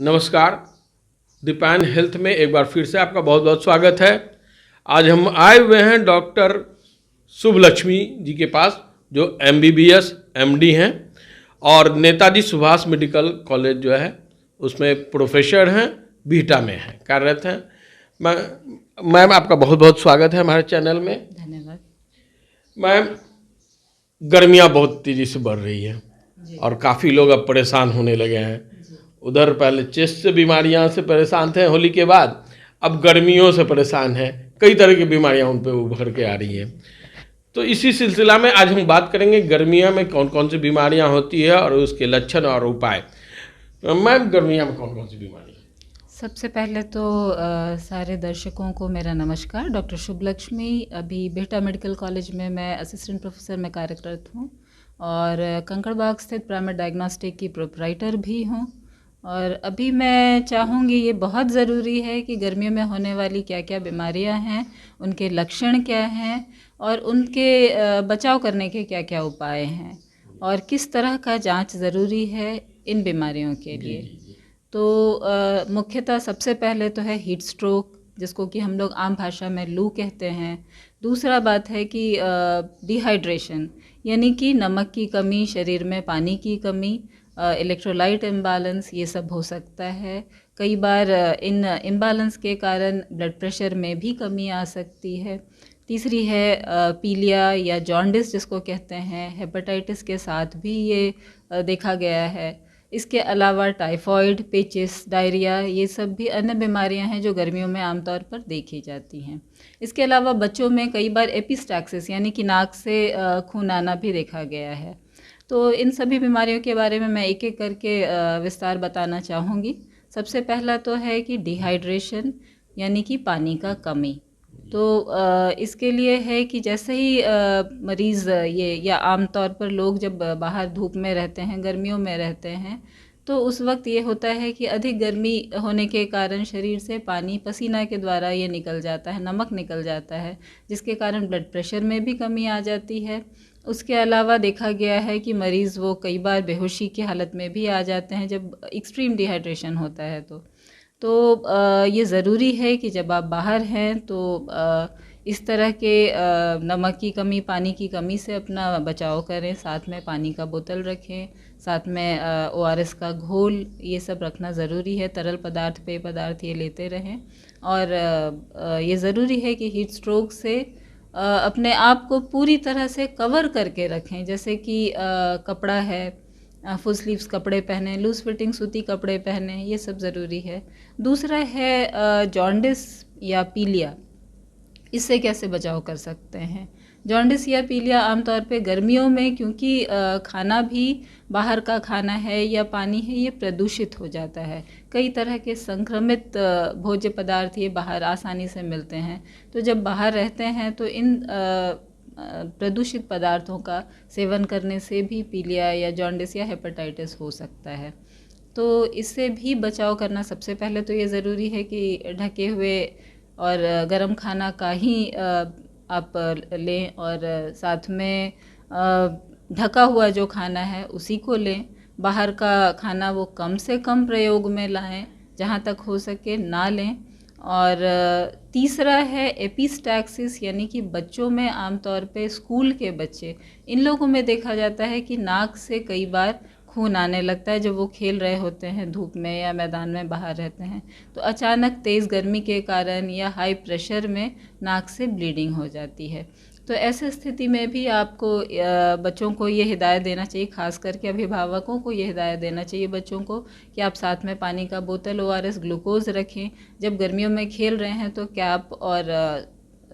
नमस्कार। दीपायन हेल्थ में एक बार फिर से आपका बहुत बहुत स्वागत है। आज हम आए हुए हैं डॉक्टर शुभ लक्ष्मी जी के पास, जो MBBS MD हैं और नेताजी सुभाष मेडिकल कॉलेज जो है उसमें प्रोफेसर हैं, बीटा में हैं, कार्यरत हैं। मैम आपका बहुत बहुत स्वागत है हमारे चैनल में। धन्यवाद। मैम, गर्मियाँ बहुत तेज़ी से बढ़ रही हैं और काफ़ी लोग अब परेशान होने लगे हैं। उधर पहले चेस्ट से बीमारियां से परेशान थे होली के बाद, अब गर्मियों से परेशान हैं। कई तरह की बीमारियां उन पे उभर के आ रही हैं। तो इसी सिलसिला में आज हम बात करेंगे गर्मियों में कौन कौन सी बीमारियां होती है और उसके लक्षण और उपाय। मैम, गर्मियों में कौन कौन सी बीमारी? सबसे पहले तो सारे दर्शकों को मेरा नमस्कार। डॉक्टर शुभ लक्ष्मी, अभी बीटा मेडिकल कॉलेज में मैं असिस्टेंट प्रोफेसर में कार्यरत हूँ और कंकड़बाग स्थित प्राइमेड डायग्नोस्टिक की प्रोपराइटर भी हूँ। और अभी मैं चाहूँगी, ये बहुत ज़रूरी है कि गर्मियों में होने वाली क्या क्या बीमारियाँ हैं, उनके लक्षण क्या हैं और उनके बचाव करने के क्या क्या उपाय हैं और किस तरह का जांच ज़रूरी है इन बीमारियों के लिए। तो मुख्यतः सबसे पहले तो है हीट स्ट्रोक, जिसको कि हम लोग आम भाषा में लू कहते हैं। दूसरा बात है कि डिहाइड्रेशन, यानी कि नमक की कमी, शरीर में पानी की कमी, इलेक्ट्रोलाइट इम्बैलेंस, ये सब हो सकता है। कई बार इन इम्बैलेंस के कारण ब्लड प्रेशर में भी कमी आ सकती है। तीसरी है पीलिया या जॉन्डिस जिसको कहते हैं, हेपेटाइटिस के साथ भी ये देखा गया है। इसके अलावा टाइफॉइड, पेचिस, डायरिया, ये सब भी अन्य बीमारियां हैं जो गर्मियों में आमतौर पर देखी जाती हैं। इसके अलावा बच्चों में कई बार एपिस्टैक्सिस, यानी कि नाक से खून आना भी देखा गया है। तो इन सभी बीमारियों के बारे में मैं एक एक करके विस्तार बताना चाहूँगी। सबसे पहला तो है कि डिहाइड्रेशन, यानी कि पानी का कमी। तो इसके लिए है कि जैसे ही मरीज़ ये या आम तौर पर लोग जब बाहर धूप में रहते हैं, गर्मियों में रहते हैं, तो उस वक्त ये होता है कि अधिक गर्मी होने के कारण शरीर से पानी पसीना के द्वारा ये निकल जाता है, नमक निकल जाता है, जिसके कारण ब्लड प्रेशर में भी कमी आ जाती है। उसके अलावा देखा गया है कि मरीज़ वो कई बार बेहोशी की हालत में भी आ जाते हैं जब एक्सट्रीम डिहाइड्रेशन होता है। तो ये ज़रूरी है कि जब आप बाहर हैं तो इस तरह के नमक की कमी, पानी की कमी से अपना बचाव करें। साथ में पानी का बोतल रखें, साथ में ORS का घोल, ये सब रखना ज़रूरी है। तरल पदार्थ, पेय पदार्थ ये लेते रहें। और ये ज़रूरी है कि हीट स्ट्रोक से अपने आप को पूरी तरह से कवर करके रखें, जैसे कि कपड़ा है, फुल स्लीव्स कपड़े पहने, लूज़ फिटिंग सूती कपड़े पहने, ये सब ज़रूरी है। दूसरा है जॉन्डिस या पीलिया, इससे कैसे बचाव कर सकते हैं। जॉन्डिस या पीलिया आमतौर पे गर्मियों में, क्योंकि खाना भी बाहर का खाना है या पानी है, ये प्रदूषित हो जाता है। कई तरह के संक्रमित भोज्य पदार्थ ये बाहर आसानी से मिलते हैं। तो जब बाहर रहते हैं तो इन प्रदूषित पदार्थों का सेवन करने से भी पीलिया या जॉन्डिस या हेपेटाइटिस हो सकता है। तो इससे भी बचाव करना सबसे पहले तो ये ज़रूरी है कि ढके हुए और गर्म खाना का ही आप लें और साथ में ढका हुआ जो खाना है उसी को लें। बाहर का खाना वो कम से कम प्रयोग में लाएं, जहाँ तक हो सके ना लें। और तीसरा है एपिस्टैक्सिस, यानी कि बच्चों में, आमतौर पे स्कूल के बच्चे, इन लोगों में देखा जाता है कि नाक से कई बार खून आने लगता है जब वो खेल रहे होते हैं धूप में या मैदान में बाहर रहते हैं। तो अचानक तेज़ गर्मी के कारण या हाई प्रेशर में नाक से ब्लीडिंग हो जाती है। तो ऐसे स्थिति में भी आपको बच्चों को ये हिदायत देना चाहिए, खास करके अभिभावकों को ये हिदायत देना चाहिए बच्चों को, कि आप साथ में पानी का बोतल, ORS, ग्लूकोज रखें। जब गर्मियों में खेल रहे हैं तो कैप और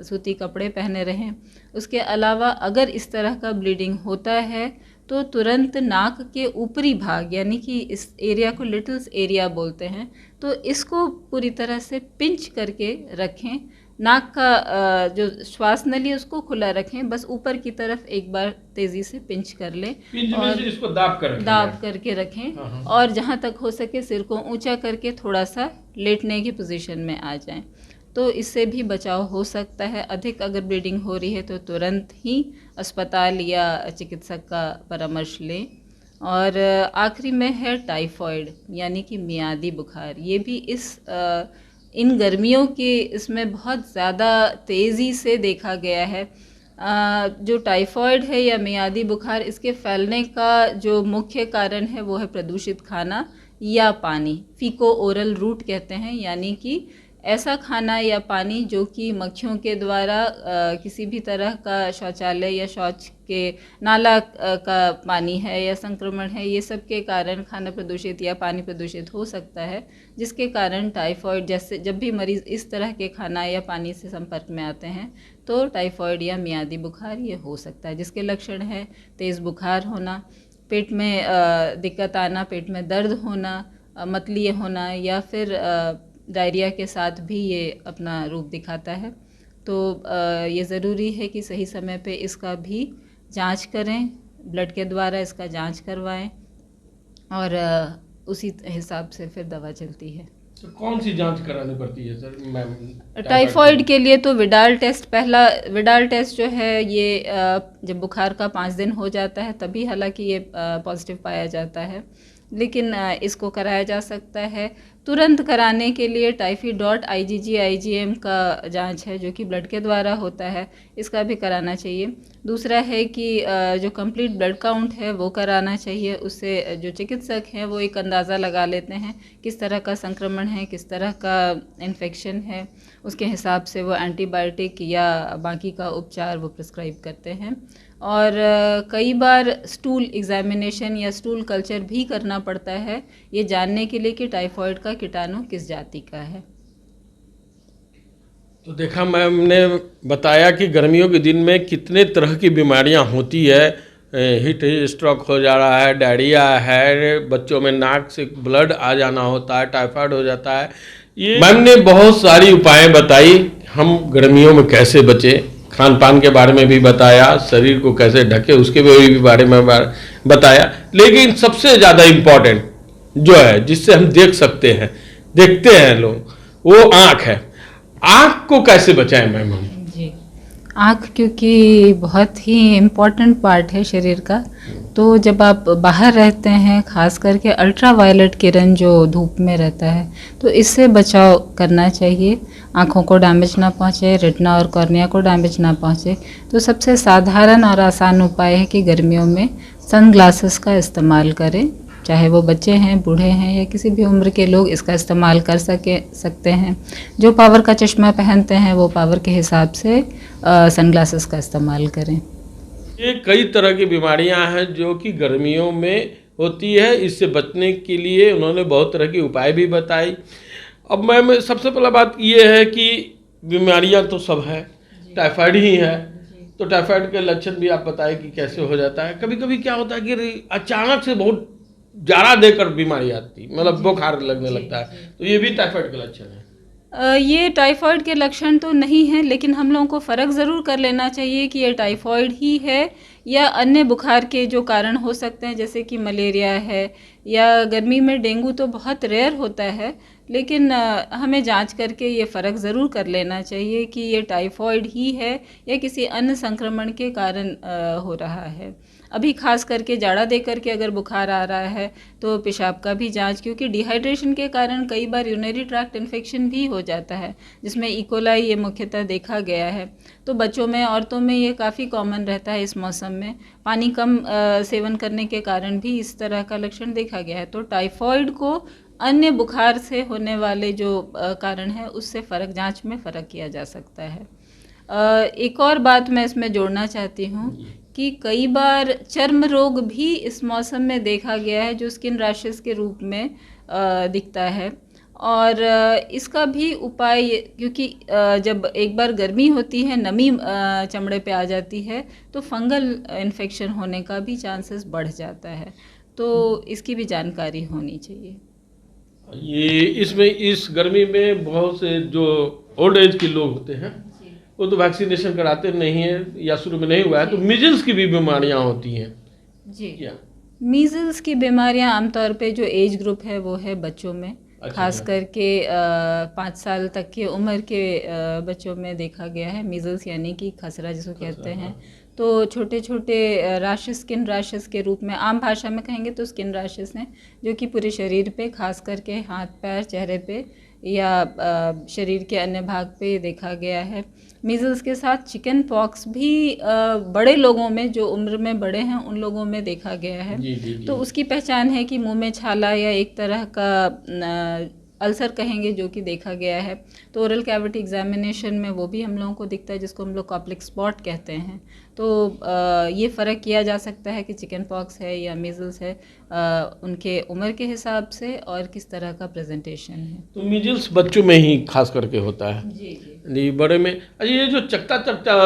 सूती कपड़े पहने रहें। उसके अलावा अगर इस तरह का ब्लीडिंग होता है तो तुरंत नाक के ऊपरी भाग, यानी कि इस एरिया को लिटिल्स एरिया बोलते हैं, तो इसको पूरी तरह से पिंच करके रखें। नाक का जो श्वास नली है उसको खुला रखें, बस ऊपर की तरफ एक बार तेज़ी से पिंच कर लें और इसको दाब करके रखें। और जहाँ तक हो सके सिर को ऊंचा करके थोड़ा सा लेटने की पोजीशन में आ जाएं, तो इससे भी बचाव हो सकता है। अधिक अगर ब्लीडिंग हो रही है तो तुरंत ही अस्पताल या चिकित्सक का परामर्श लें। और आखिरी में है टाइफॉइड यानी कि मियादी बुखार। ये भी इन गर्मियों के इसमें बहुत ज़्यादा तेज़ी से देखा गया है। जो टाइफॉइड है या मियादी बुखार, इसके फैलने का जो मुख्य कारण है वो है प्रदूषित खाना या पानी। फीको ओरल रूट कहते हैं, यानी कि ऐसा खाना या पानी जो कि मक्खियों के द्वारा किसी भी तरह का शौचालय या शौच के नाला का पानी है या संक्रमण है, ये सब के कारण खाना प्रदूषित या पानी प्रदूषित हो सकता है, जिसके कारण टाइफॉइड जैसे जब भी मरीज़ इस तरह के खाना या पानी से संपर्क में आते हैं तो टाइफॉइड या मियादी बुखार ये हो सकता है, जिसके लक्षण है तेज़ बुखार होना, पेट में दिक्कत आना, पेट में दर्द होना, मतली होना या फिर डायरिया के साथ भी ये अपना रूप दिखाता है। तो ये ज़रूरी है कि सही समय पे इसका भी जांच करें, ब्लड के द्वारा इसका जांच करवाएं और उसी हिसाब से फिर दवा चलती है। तो कौन सी जांच करानी पड़ती है सर मैम? टाइफॉइड के लिए तो विडाल टेस्ट, पहला विडाल टेस्ट जो है ये जब बुखार का 5 दिन हो जाता है तभी हालांकि ये पॉजिटिव पाया जाता है, लेकिन इसको कराया जा सकता है। तुरंत कराने के लिए टाइफी.IgG/IgM का जांच है जो कि ब्लड के द्वारा होता है, इसका भी कराना चाहिए। दूसरा है कि जो कंप्लीट ब्लड काउंट है वो कराना चाहिए, उससे जो चिकित्सक हैं वो एक अंदाज़ा लगा लेते हैं किस तरह का संक्रमण है, किस तरह का इन्फेक्शन है, उसके हिसाब से वो एंटीबायोटिक या बाकी का उपचार वो प्रिस्क्राइब करते हैं। और कई बार स्टूल एग्जामिनेशन या स्टूल कल्चर भी करना पड़ता है, ये जानने के लिए कि टाइफॉइड का कीटाणु किस जाति का है। तो देखा मैम ने बताया कि गर्मियों के दिन में कितने तरह की बीमारियां होती है, हीट स्ट्रोक हो जा रहा है, डायरिया है, बच्चों में नाक से ब्लड आ जाना होता है, टाइफाइड हो जाता है। ये मैम ने बहुत सारी उपाय बताई हम गर्मियों में कैसे बचें, खान पान के बारे में भी बताया, शरीर को कैसे ढके उसके भी बारे में बताया, लेकिन सबसे ज़्यादा इम्पोर्टेंट जो है जिससे हम देख सकते हैं, देखते हैं लोग, वो आँख है। आँख को कैसे बचाएं मैम हम? जी, आँख क्योंकि बहुत ही इम्पोर्टेंट पार्ट है शरीर का, तो जब आप बाहर रहते हैं, खास करके अल्ट्रा वायलेट किरण जो धूप में रहता है, तो इससे बचाव करना चाहिए, आँखों को डैमेज ना पहुँचे, रेटिना और कॉर्निया को डैमेज ना पहुँचे। तो सबसे साधारण और आसान उपाय है कि गर्मियों में सनग्लासेस का इस्तेमाल करें, चाहे वो बच्चे हैं, बूढ़े हैं या किसी भी उम्र के लोग इसका इस्तेमाल कर सकते हैं। जो पावर का चश्मा पहनते हैं वो पावर के हिसाब से सनग्लासेस का इस्तेमाल करें। ये कई तरह की बीमारियां हैं जो कि गर्मियों में होती है, इससे बचने के लिए उन्होंने बहुत तरह के उपाय भी बताई। अब मैम सबसे पहला बात ये है कि बीमारियां तो सब है, टाइफाइड ही है, तो टाइफाइड के लक्षण भी आप बताएं कि कैसे हो जाता है। कभी कभी क्या होता है कि अचानक से बहुत जाड़ा देकर बीमारी आती, मतलब बुखार लगने लगता है, तो ये भी टाइफाइड के लक्षण है। ये टाइफाइड के लक्षण तो नहीं हैं, लेकिन हम लोगों को फ़र्क ज़रूर कर लेना चाहिए कि ये टाइफाइड ही है या अन्य बुखार के जो कारण हो सकते हैं, जैसे कि मलेरिया है या गर्मी में डेंगू तो बहुत रेयर होता है, लेकिन हमें जांच करके ये फ़र्क ज़रूर कर लेना चाहिए कि ये टाइफाइड ही है या किसी अन्य संक्रमण के कारण हो रहा है। अभी खास करके जाड़ा दे करके अगर बुखार आ रहा है तो पेशाब का भी जांच, क्योंकि डिहाइड्रेशन के कारण कई बार यूरिनरी ट्रैक्ट इन्फेक्शन भी हो जाता है, जिसमें इकोलाई ये मुख्यतः देखा गया है। तो बच्चों में, औरतों में ये काफ़ी कॉमन रहता है इस मौसम में, पानी कम सेवन करने के कारण भी इस तरह का लक्षण देखा गया है। तो टाइफाइड को अन्य बुखार से होने वाले जो कारण है उससे जांच में फ़र्क किया जा सकता है। एक और बात मैं इसमें जोड़ना चाहती हूँ कि कई बार चर्म रोग भी इस मौसम में देखा गया है जो स्किन रैशेस के रूप में दिखता है, और इसका भी उपाय, क्योंकि जब एक बार गर्मी होती है, नमी चमड़े पे आ जाती है, तो फंगल इन्फेक्शन होने का भी चांसेस बढ़ जाता है, तो इसकी भी जानकारी होनी चाहिए। ये इसमें इस गर्मी में बहुत से जो ओल्ड एज के लोग होते हैं वो तो वैक्सीनेशन कराते नहीं है या शुरू में नहीं हुआ है, तो मीजल्स की भी बीमारियां होती हैं जी। क्या? मीजल्स की बीमारियां आमतौर पे जो एज ग्रुप है वो है बच्चों में, खास करके 5 साल तक की उम्र के बच्चों में देखा गया है मीजल्स, यानी कि खसरा जिसको कहते हैं। तो छोटे छोटे रैशेस, स्किन रैशेस के रूप में, आम भाषा में कहेंगे तो स्किन रैशेस हैं, जो कि पूरे शरीर पे, खास करके हाथ पैर चेहरे पे या शरीर के अन्य भाग पे देखा गया है। मीज़ल्स के साथ चिकन पॉक्स भी बड़े लोगों में, जो उम्र में बड़े हैं उन लोगों में देखा गया है। तो उसकी पहचान है कि मुंह में छाला या एक तरह का अल्सर कहेंगे जो कि देखा गया है। तो ओरल कैविटी एग्जामिनेशन में वो भी हम लोगों को दिखता है, जिसको हम लोग कॉप्लिक स्पॉट कहते हैं। तो ये फ़र्क किया जा सकता है कि चिकन पॉक्स है या मीज़ल्स है उनके उम्र के हिसाब से और किस तरह का प्रेजेंटेशन है। तो मीजल्स बच्चों में ही खास करके होता है जी जी, बड़े में। अच्छा, ये जो चकता चकता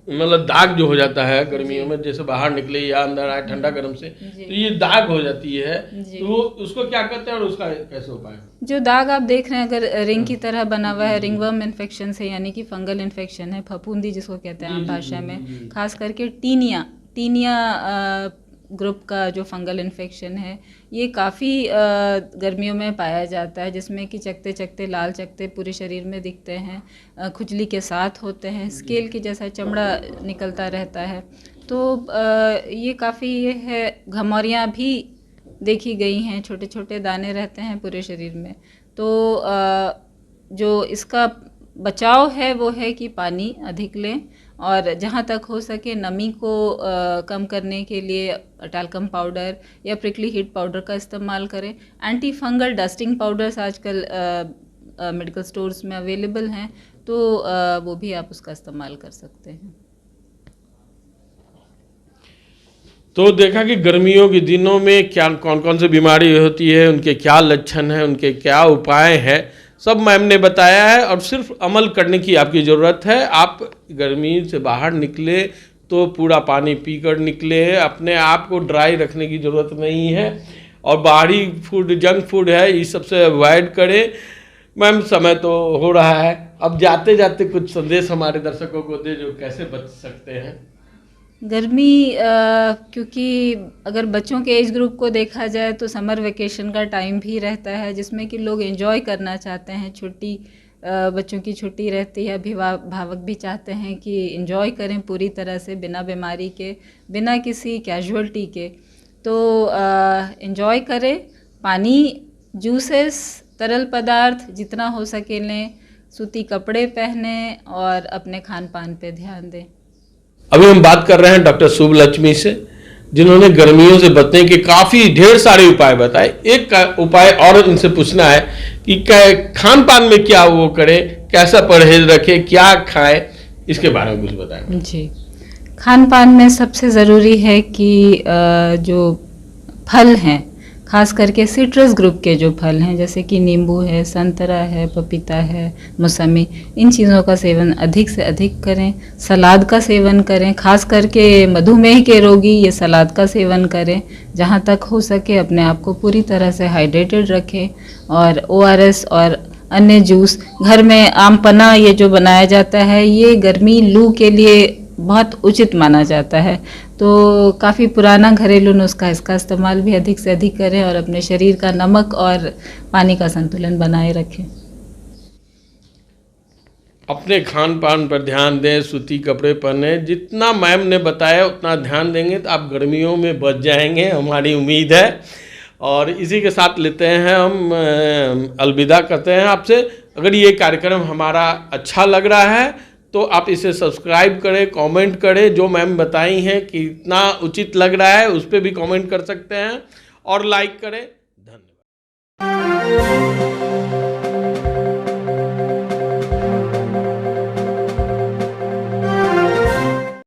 मतलब दाग जो हो जाता है गर्मियों में, जैसे बाहर निकले या अंदर आए ठंडा गर्म से, तो ये दाग हो जाती है, तो उसको क्या कहते हैं और उसका कैसे उपाय? जो दाग आप देख रहे हैं, अगर रिंग की तरह बना हुआ है, रिंगवर्म इन्फेक्शन से, यानी कि फंगल इन्फेक्शन है, फफूंदी जिसको कहते हैं आम भाषा में, खास करके टीनिया ग्रुप का जो फंगल इन्फेक्शन है, ये काफ़ी गर्मियों में पाया जाता है, जिसमें कि चकते चकते लाल चकते पूरे शरीर में दिखते हैं, खुजली के साथ होते हैं, स्केल की जैसा चमड़ा निकलता रहता है। तो ये काफ़ी ये है, घमौरियाँ भी देखी गई हैं, छोटे छोटे दाने रहते हैं पूरे शरीर में। तो जो इसका बचाव है वो है कि पानी अधिक लें, और जहाँ तक हो सके नमी को कम करने के लिए टैल्कम पाउडर या प्रिकली हीट पाउडर का इस्तेमाल करें। एंटी फंगल डस्टिंग पाउडर्स आजकल मेडिकल स्टोर्स में अवेलेबल हैं, तो वो भी आप उसका इस्तेमाल कर सकते हैं। तो देखा कि गर्मियों के दिनों में क्या कौन कौन सी बीमारी होती है, उनके क्या लक्षण हैं, उनके क्या उपाय हैं, सब मैम ने बताया है। और सिर्फ अमल करने की आपकी ज़रूरत है। आप गर्मी से बाहर निकले तो पूरा पानी पीकर निकले, अपने आप को ड्राई रखने की ज़रूरत नहीं है, और बाहरी फूड, जंक फूड है, इस सबसे अवॉइड करें। मैम समय तो हो रहा है, अब जाते जाते कुछ संदेश हमारे दर्शकों को दे, जो कैसे बच सकते हैं। गर्मी क्योंकि अगर बच्चों के एज ग्रुप को देखा जाए तो समर वेकेशन का टाइम भी रहता है, जिसमें कि लोग एंजॉय करना चाहते हैं। छुट्टी, बच्चों की छुट्टी रहती है, अभिभावक भी चाहते हैं कि एंजॉय करें पूरी तरह से, बिना बीमारी के, बिना किसी कैजुअल्टी के। तो एंजॉय करें, पानी, जूसेस, तरल पदार्थ जितना हो सके लें, सूती कपड़े पहने और अपने खान पान पे ध्यान दें। अभी हम बात कर रहे हैं डॉक्टर शुभलक्ष्मी से, जिन्होंने गर्मियों से बचने के काफ़ी ढेर सारे उपाय बताए। एक उपाय और इनसे पूछना है कि खान पान में क्या वो करें, कैसा परहेज रखें, क्या खाएं, इसके बारे में कुछ बताएं। जी, खान पान में सबसे ज़रूरी है कि जो फल हैं, खास करके सिट्रस ग्रुप के जो फल हैं, जैसे कि नींबू है, संतरा है, पपीता है, मौसमी, इन चीज़ों का सेवन अधिक से अधिक करें। सलाद का सेवन करें, खास करके मधुमेह के रोगी ये सलाद का सेवन करें। जहाँ तक हो सके अपने आप को पूरी तरह से हाइड्रेटेड रखें, और ORS और अन्य जूस, घर में आम पन्ना ये जो बनाया जाता है, ये गर्मी लू के लिए बहुत उचित माना जाता है। तो काफ़ी पुराना घरेलू नुस्खा, इसका इस्तेमाल भी अधिक से अधिक करें और अपने शरीर का नमक और पानी का संतुलन बनाए रखें। अपने खान पान पर ध्यान दें, सूती कपड़े पहने, जितना मैम ने बताया उतना ध्यान देंगे तो आप गर्मियों में बच जाएंगे, हमारी उम्मीद है। और इसी के साथ लेते हैं हम अलविदा करते हैं आपसे। अगर ये कार्यक्रम हमारा अच्छा लग रहा है तो आप इसे सब्सक्राइब करें, कमेंट करें, जो मैम बताई हैं कि इतना उचित लग रहा है उस पर भी कमेंट कर सकते हैं, और लाइक करें। धन्यवाद।